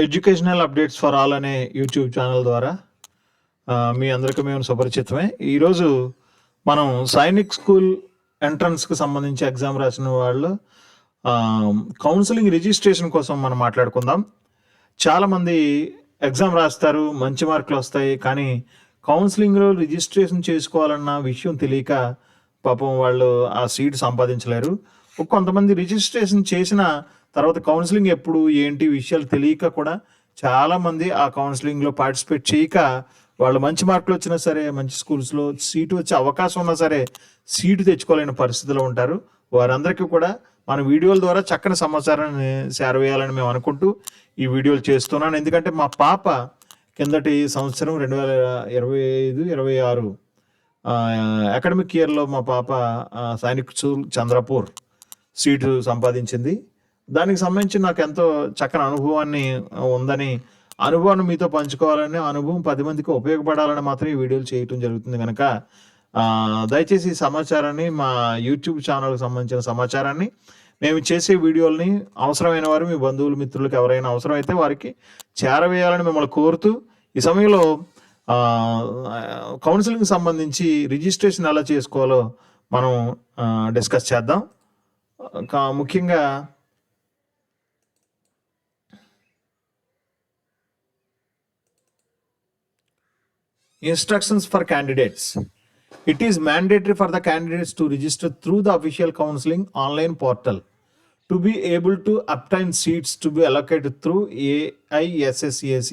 Educational updates for all అనే YouTube channel ద్వారా మీ అందరికీ మేము సుపరిచితమే. ఈరోజు మనం సైనిక్ స్కూల్ ఎంట్రన్స్కి సంబంధించి ఎగ్జామ్ రాసిన వాళ్ళు కౌన్సిలింగ్ రిజిస్ట్రేషన్ కోసం మనం మాట్లాడుకుందాం. చాలామంది ఎగ్జామ్ రాస్తారు, మంచి మార్కులు వస్తాయి, కానీ కౌన్సిలింగ్లో రిజిస్ట్రేషన్ చేసుకోవాలన్న విషయం తెలియక పాపం వాళ్ళు ఆ సీట్ సంపాదించలేరు. కొంతమంది రిజిస్ట్రేషన్ చేసిన తర్వాత కౌన్సిలింగ్ ఎప్పుడు ఏంటి విషయాలు తెలియక కూడా చాలామంది ఆ కౌన్సిలింగ్లో పార్టిసిపేట్ చేయక వాళ్ళు మంచి మార్కులు వచ్చినా సరే, మంచి స్కూల్స్లో సీటు వచ్చే అవకాశం ఉన్నా సరే సీటు తెచ్చుకోలేని పరిస్థితిలో ఉంటారు. వారందరికీ కూడా మన వీడియోల ద్వారా చక్కని సమాచారాన్ని చేరవేయాలని మేము అనుకుంటూ ఈ వీడియోలు చేస్తున్నాను. ఎందుకంటే మా పాప కిందటి సంవత్సరం 2025-26 అకాడమిక్ ఇయర్లో మా పాప సైనిక్ స్కూల్ చంద్రపూర్ సీటు సంపాదించింది. దానికి సంబంధించి నాకు ఎంతో చక్కని అనుభవాన్ని ఉందని, అనుభవాన్ని మీతో పంచుకోవాలని, అనుభవం 10 మందికి ఉపయోగపడాలని మాత్రం ఈ వీడియోలు చేయటం జరుగుతుంది. కనుక దయచేసి ఈ సమాచారాన్ని, మా యూట్యూబ్ ఛానల్కి సంబంధించిన సమాచారాన్ని, మేము చేసే వీడియోలని అవసరమైన వారు, మీ బంధువులు మిత్రులకు ఎవరైనా అవసరమైతే వారికి చేరవేయాలని మిమ్మల్ని కోరుతూ, ఈ సమయంలో కౌన్సిలింగ్ సంబంధించి రిజిస్ట్రేషన్ ఎలా చేసుకోవాలో మనం డిస్కస్ చేద్దాం. ముఖ్యంగా instructions for candidates. It is mandatory for the candidates to register through the official counseling online portal to be able to obtain seats to be allocated through AISSCAC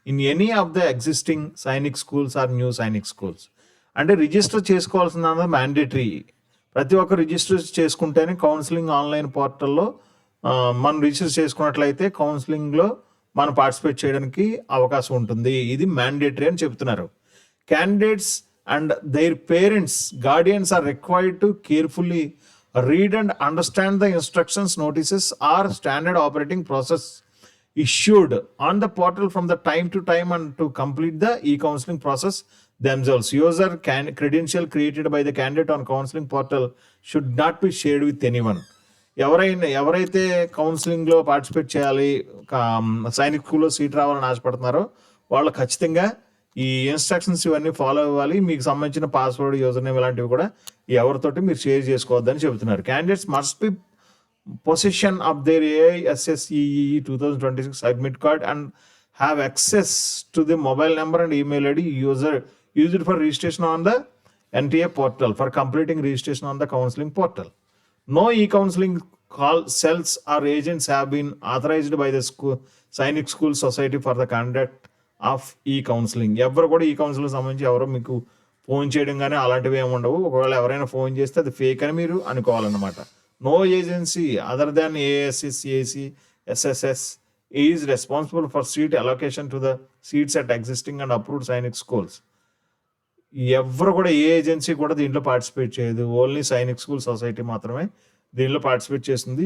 in any of the existing Sainik schools or new Sainik schools. అంటే register చేసుకోవాల్సిన mandatory. ప్రతి ఒక్కరు register చేసుకుంటేనే counselling online పోర్టల్లో మనం register చేసుకున్నట్లయితే కౌన్సిలింగ్లో మనం పార్టిసిపేట్ చేయడానికి అవకాశం ఉంటుంది. ఇది మ్యాండేటరీ అని చెప్తున్నారు. Candidates and their parents, guardians are required to carefully read and understand the instructions, notices or standard operating process issued on the portal from the time to time and to complete the e-counseling process themselves. User credential created by the candidate on counseling portal should not be shared with anyone. ఎవరైతే కౌన్సిలింగ్లో participate చేయాలి, సైనిక్ స్కూల్లో seat రావాలని ఆశపడుతున్నారో వాళ్ళు ఖచ్చితంగా ఈ instructions ఇవన్నీ follow అవ్వాలి. మీకు సంబంధించిన పాస్వర్డ్, యూజర్ నేమ్ ఇలాంటివి కూడా ఎవరితోటి మీరు షేర్ చేసుకోవద్దని చెబుతున్నారు. Candidates must be position of their AISSCE 2026 admit card and have access to the mobile number and email ID used for registration on the NTA portal for completing registration on the counseling portal. No e-counseling call cells or agents have been authorized by the Sainik School Society for the conduct of ఈ counselling. ఎవరు కూడా ఈ counselling సంబంధించి ఎవరో మీకు phone చేయడం కానీ అలాంటివి ఏమి ఉండవు. ఒకవేళ ఎవరైనా ఫోన్ చేస్తే అది ఫేక్ అని మీరు అనుకోవాలన్నమాట. No agency other than AISSCAC SSS is responsible for seat allocation to the seats at existing and approved Sainik schools. ఎవరు కూడా ఏ ఏజెన్సీ కూడా దీంట్లో పార్టిసిపేట్ చేయదు. ఓన్లీ సైనిక్ స్కూల్ సొసైటీ మాత్రమే దీనిలో పార్టిసిపేట్ చేస్తుంది.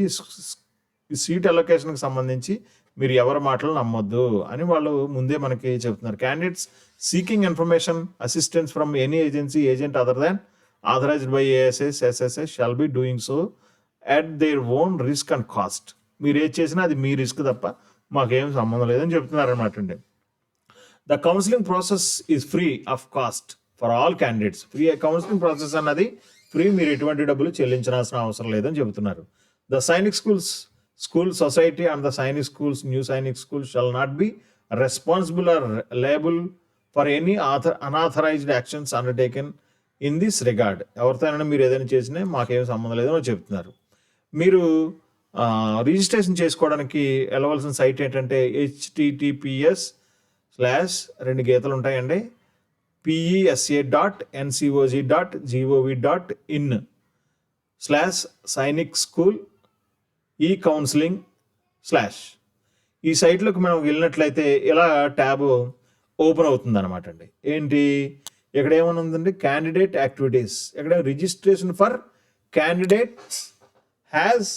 ఈ సీట్ అలొకేషన్కి సంబంధించి మీరు ఎవరి మాటలు నమ్మొద్దు అని వాళ్ళు ముందే మనకి చెప్తున్నారు. Candidates seeking information assistance from any agent other than authorized by AISS SSS shall be doing so at their own risk and cost. మీరు ఏది చేసినా అది మీ రిస్క్ తప్ప మాకేం సంబంధం లేదని చెప్తున్నారు అనమాట అండి. The counselling process is free of cost for all candidates. Free counselling process అన్నది ఫ్రీ, మీరు ఎటువంటి డబ్బులు చెల్లించాల్సిన అవసరం లేదని చెబుతున్నారు. The Sainik School Society and the Sainik Schools, New Sainik Schools shall not be responsible or liable for any unauthorized actions undertaken in this regard. ఎవరితోనైనా మీరు ఏదైనా చేసినా మాకేం సంబంధం లేదని చెప్తున్నారు. మీరు రిజిస్ట్రేషన్ చేసుకోవడానికి వెళ్ళవలసిన సైట్ ఏంటంటే https://2 PESA.ncog.gov.in/Sainik School e-counseling/ ఈ సైట్లోకి మనం వెళ్ళినట్లయితే ఇలా ట్యాబ్ ఓపెన్ అవుతుంది అనమాట అండి. ఏంటి ఇక్కడ ఏమైనా ఉందండి, క్యాండిడేట్ యాక్టివిటీస్. ఇక్కడ registration for candidates has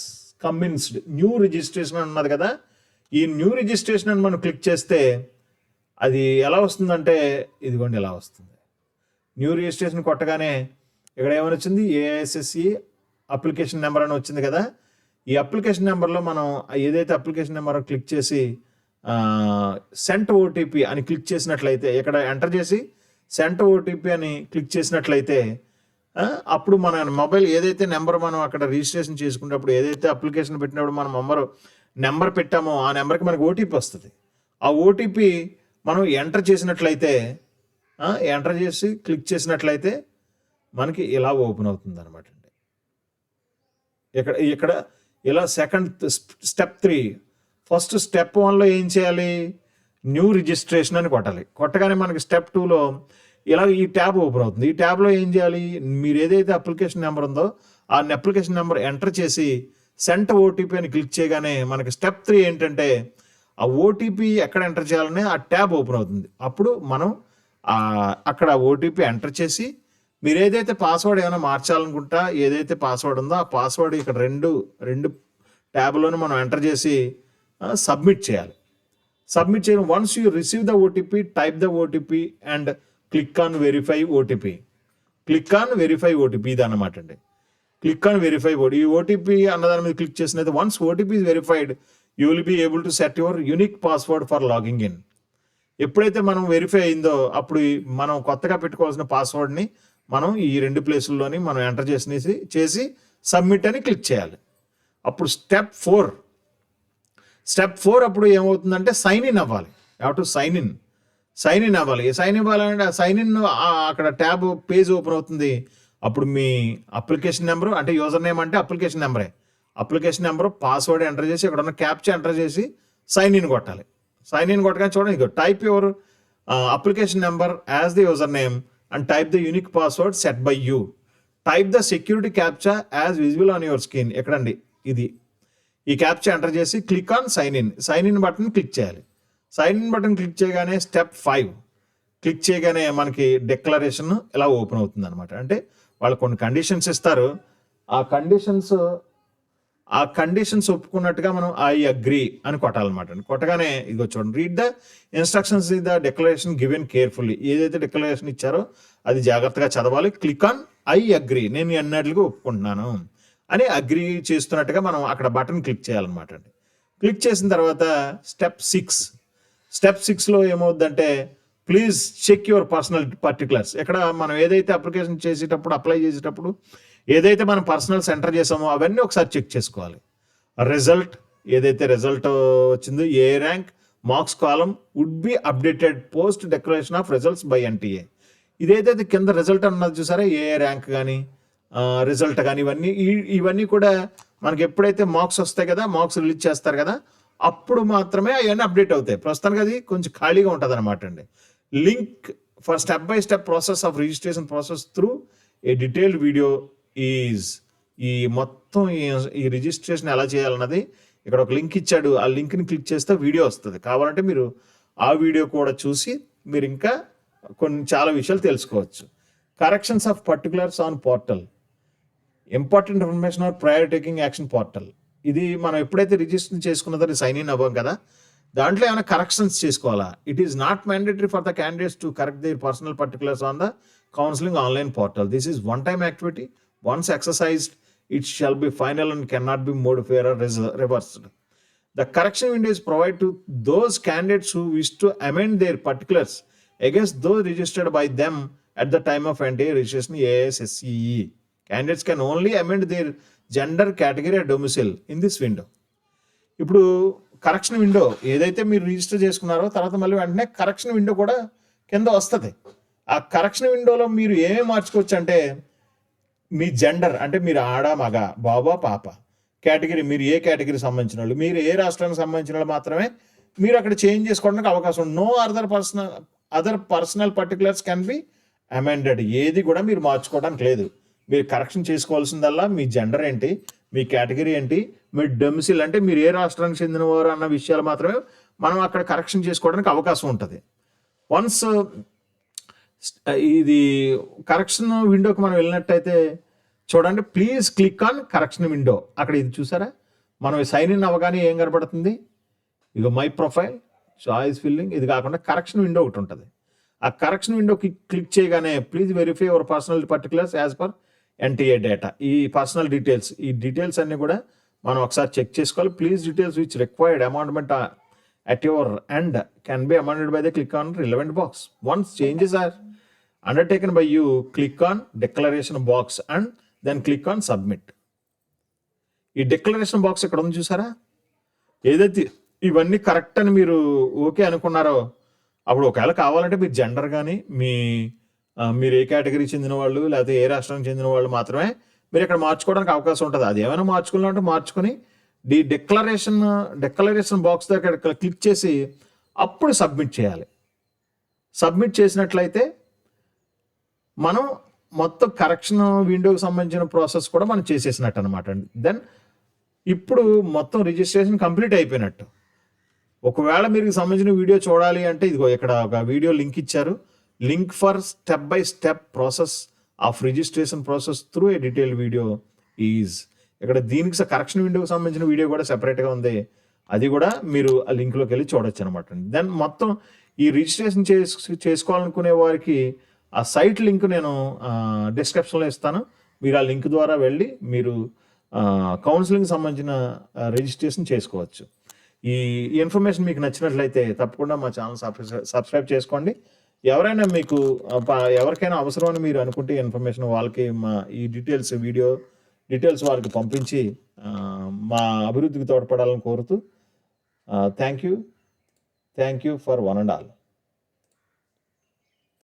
commenced, new registration అని ఉన్నది కదా. ఈ న్యూ రిజిస్ట్రేషన్ అని మనం క్లిక్ చేస్తే అది ఎలా వస్తుందంటే ఇదిగోండి ఇలా వస్తుంది. న్యూ రిజిస్ట్రేషన్ కొట్టగానే ఇక్కడ ఏమైనా వచ్చింది, AISSE అప్లికేషన్ నెంబర్ అని వచ్చింది కదా. ఈ అప్లికేషన్ నెంబర్లో మనం ఏదైతే అప్లికేషన్ నెంబర్ క్లిక్ చేసి సెంట్ ఓటీపీ అని క్లిక్ చేసినట్లయితే, ఇక్కడ ఎంటర్ చేసి సెంట్ ఓటీపీ అని క్లిక్ చేసినట్లయితే అప్పుడు మన మొబైల్ ఏదైతే నెంబర్ మనం అక్కడ రిజిస్ట్రేషన్ చేసుకున్నప్పుడు ఏదైతే అప్లికేషన్ పెట్టినప్పుడు మనం నెంబర్ పెట్టామో ఆ నెంబర్కి మనకు ఓటీపీ వస్తుంది. ఆ ఓటీపీ మనం ఎంటర్ చేసినట్లయితే, ఎంటర్ చేసి క్లిక్ చేసినట్లయితే మనకి ఇలా ఓపెన్ అవుతుంది అనమాట అండి. ఇక్కడ ఇలా సెకండ్ స్టెప్ 3. ఫస్ట్ స్టెప్ 1లో ఏం చేయాలి, న్యూ రిజిస్ట్రేషన్ అని కొట్టాలి. కొట్టగానే మనకి స్టెప్ 2లో ఇలా ఈ ట్యాబ్ ఓపెన్ అవుతుంది. ఈ ట్యాబ్లో ఏం చేయాలి, మీరు ఏదైతే అప్లికేషన్ నెంబర్ ఉందో ఆ అప్లికేషన్ నెంబర్ ఎంటర్ చేసి సెంట్ ఓటీపీ అని క్లిక్ చేయగానే మనకి స్టెప్ 3 ఏంటంటే ఆ ఓటీపీ ఎక్కడ ఎంటర్ చేయాలని ఆ ట్యాబ్ ఓపెన్ అవుతుంది. అప్పుడు మనం అక్కడ ఓటీపీ ఎంటర్ చేసి మీరు ఏదైతే పాస్వర్డ్ ఏమైనా మార్చాలనుకుంటా ఏదైతే పాస్వర్డ్ ఉందో ఆ పాస్వర్డ్ ఇక్కడ రెండు ట్యాబ్లోనూ మనం ఎంటర్ చేసి సబ్మిట్ చేయాలి. సబ్మిట్ చేయడం once you receive the OTP type the OTP and click on verify OTP. Click on verify OTP ఇది అన్నమాట అండి. క్లిక్ ఆన్ వెరిఫై ఈ ఓటీపీ అన్నదాని మీద క్లిక్ చేసినది once OTP is verified you will be able to set your unique password for logging in. ఎప్పుడైతే మనం వెరిఫై అయిందో అప్పుడు మనం కొత్తగా పెట్టుకోవాల్సిన పాస్వర్డ్ని మనం ఈ 2 ప్లేసుల్లోని మనం ఎంటర్ చేసి సబ్మిట్ అని క్లిక్ చేయాలి. అప్పుడు స్టెప్ 4 అప్పుడు ఏమవుతుందంటే సైన్ ఇన్ అవ్వాలి. టు సైన్ ఇన్ అవ్వాలి. సైన్ ఇవ్వాలంటే సైన్ ఇన్ అక్కడ ట్యాబ్ పేజ్ ఓపెన్ అవుతుంది. అప్పుడు మీ అప్లికేషన్ నెంబరు అంటే యూజర్ నేమ్ అంటే అప్లికేషన్ నెంబరు పాస్వర్డ్ ఎంటర్ చేసి ఇక్కడ ఉన్న క్యాప్చా ఎంటర్ చేసి సైన్ ఇన్ కొట్టాలి. సైన్ ఇన్ కొట్టగానే చూడండి, type your application number as the user name and type the unique password set by you. Type the security captcha as visible on your screen. ఎక్కడండి ఇది, ఈ captcha enter చేసి click on sign in button click చేయాలి. Sign in button click చేయగానే step 5 click చేయగానే మనకి declaration ఇలా open అవుతుంది అనమాట. అంటే వాళ్ళు కొన్ని కండిషన్స్ ఇస్తారు. ఆ కండిషన్స్ ఒప్పుకున్నట్టుగా మనం ఐ అగ్రీ అని కొట్టాలన్నమాట. కొట్టగానే ఇదిగో చూడండి, read the instructions the declaration given carefully. ఏదైతే డిక్లరేషన్ ఇచ్చారో అది జాగ్రత్తగా చదవాలి. క్లిక్ ఆన్ ఐ అగ్రీ, నేను అన్నట్లుగా ఒప్పుకుంటున్నాను అని అగ్రీ చేస్తున్నట్టుగా మనం అక్కడ బటన్ క్లిక్ చేయాలన్నమాట అండి. క్లిక్ చేసిన తర్వాత స్టెప్ 6లో ఏమవుద్దంటే please check your personal particulars. ఇక్కడ మనం ఏదైతే అప్లికేషన్ అప్లై చేసేటప్పుడు ఏదైతే మనం పర్సనల్స్ ఎంటర్ చేసామో అవన్నీ ఒకసారి చెక్ చేసుకోవాలి. ఏదైతే రిజల్ట్ వచ్చిందో a rank marks column would be updated post declaration of results by NTA. ఇదేదైతే కింద రిజల్ట్ అన్నది చూసారా, ఏ ర్యాంక్ కానీ రిజల్ట్ కానీ ఇవన్నీ కూడా మనకి ఎప్పుడైతే మార్క్స్ వస్తాయి కదా, మార్క్స్ రిలీజ్ చేస్తారు కదా, అప్పుడు మాత్రమే అవన్నీ అప్డేట్ అవుతాయి. ప్రస్తుతానికి అది కొంచెం ఖాళీగా ఉంటుంది అనమాట అండి. Link for step by step process of registration process through a detailed video is. ఈ మొత్తం ఈ రిజిస్ట్రేషన్ ఎలా చేయాలన్నది ఇక్కడ ఒక లింక్ ఇచ్చాడు. ఆ లింక్ని క్లిక్ చేస్తే వీడియో వస్తుంది. కావాలంటే మీరు ఆ వీడియో కూడా చూసి మీరు ఇంకా చాలా విషయాలు తెలుసుకోవచ్చు. Corrections of particulars on portal, important information are prior taking action portal. ఇది మనం ఎప్పుడైతే రిజిస్టర్ చేసుకున్నదో సైన్ ఇన్ అవ్వం కదా, దాంట్లో ఏమైనా కరెక్షన్స్ చేసుకోవాలా. It is not mandatory for the candidates to correct there personal particulars on the counselling online portal. This is one time activity. Once exercised, it shall be final and cannot be modified or reversed. The correction window is provided to those candidates who wish to amend their particulars against those registered by them at the time of NTA registration AISSCE. Candidates can only amend their gender, category, or domicile in this window. ఇప్పుడు correction window ఏదైతే మీరు register చేసుకున్నారో తర్వాత మళ్ళీ వెంటనే correction window కూడా కింద వస్తుంది. ఆ కరెక్షన్ విండోలో మీరు ఏమేమి మార్చుకోవచ్చు అంటే మీ జెండర్ అంటే మీరు ఆడ మగ బాబా పాప, కేటగిరీ మీరు ఏ కేటగిరీ సంబంధించిన వాళ్ళు, మీరు ఏ రాష్ట్రానికి సంబంధించిన వాళ్ళు మాత్రమే మీరు అక్కడ చేంజ్ చేసుకోవడానికి అవకాశం ఉంది. No other personal particulars can be amended. ఏది కూడా మీరు మార్చుకోవడానికి లేదు. మీరు కరెక్షన్ చేసుకోవాల్సిందల్లా మీ జెండర్ ఏంటి, మీ కేటగిరీ ఏంటి, మీ డొమిసిల్ అంటే మీరు ఏ రాష్ట్రానికి చెందినవారు అన్న విషయాలు మాత్రమే మనం అక్కడ కరెక్షన్ చేసుకోవడానికి అవకాశం ఉంటుంది. వన్స్ ఇది కరెక్షన్ విండోకి మనం వెళ్ళినట్టయితే చూడండి, please click on correction window. అక్కడ ఇది చూసారా, మనం సైన్ ఇన్ అవ్వగానే ఏం కనబడుతుంది, ఇక మై ప్రొఫైల్, చాయిస్ ఫిల్లింగ్. ఇది కాకుండా కరెక్షన్ విండో ఒకటి ఉంటుంది. ఆ కరెక్షన్ విండోకి క్లిక్ చేయగానే please verify your personal particulars as per NTA data. ఈ పర్సనల్ డీటెయిల్స్, ఈ డీటెయిల్స్ అన్నీ కూడా మనం ఒకసారి చెక్ చేసుకోవాలి. Please details which required amendment at your end can be amended by the click on relevant box. Once changes are undertaken by you, click on declaration box and then click on submit. ఈ declaration box ఇక్కడ ఉంది చూసారా, ఏదైతే ఇవన్నీ correct అని మీరు okay అనుకున్నారో అప్పుడు ఒకవేళ కావాలంటే మీ జెండర్ కానీ మీరు ఏ కేటగిరీ చెందిన వాళ్ళు లేకపోతే ఏ రాష్ట్రానికి చెందిన వాళ్ళు మాత్రమే మీరు ఇక్కడ మార్చుకోవడానికి అవకాశం ఉంటుంది. అది ఏమైనా మార్చుకోవాలంటే మార్చుకొని ఈ డిక్లరేషన్ బాక్స్ దగ్గర క్లిక్ చేసి అప్పుడు సబ్మిట్ చేయాలి. సబ్మిట్ చేసినట్లయితే మనం మొత్తం కరెక్షన్ విండోకి సంబంధించిన ప్రాసెస్ కూడా మనం చేసేసినట్టు అనమాట అండి. దెన్ ఇప్పుడు మొత్తం రిజిస్ట్రేషన్ కంప్లీట్ అయిపోయినట్టు. ఒకవేళ మీరు సంబంధించిన వీడియో చూడాలి అంటే ఇదిగో ఇక్కడ ఒక వీడియో లింక్ ఇచ్చారు. Link for step by step process of registration process through a detail video is. ఇక్కడ దీనికి కరెక్షన్ విండోకి సంబంధించిన వీడియో కూడా సెపరేట్గా ఉంది. అది కూడా మీరు ఆ లింక్లోకి వెళ్ళి చూడొచ్చు అనమాట. దెన్ మొత్తం ఈ రిజిస్ట్రేషన్ చేసుకోవాలనుకునే వారికి ఆ సైట్ లింక్ నేను డిస్క్రిప్షన్లో ఇస్తాను. మీరు ఆ లింక్ ద్వారా వెళ్ళి మీరు కౌన్సిలింగ్ సంబంధించిన రిజిస్ట్రేషన్ చేసుకోవచ్చు. ఈ ఇన్ఫర్మేషన్ మీకు నచ్చినట్లయితే తప్పకుండా మా ఛానల్ సబ్స్క్రైబ్ చేసుకోండి. ఎవరైనా మీకు ఎవరికైనా అవసరం అని మీరు అనుకుంటే ఇన్ఫర్మేషన్ వాళ్ళకి మా ఈ వీడియో డీటెయిల్స్ వారికి పంపించి మా అభివృద్ధికి తోడ్పడాలని కోరుతూ thank you for one and all.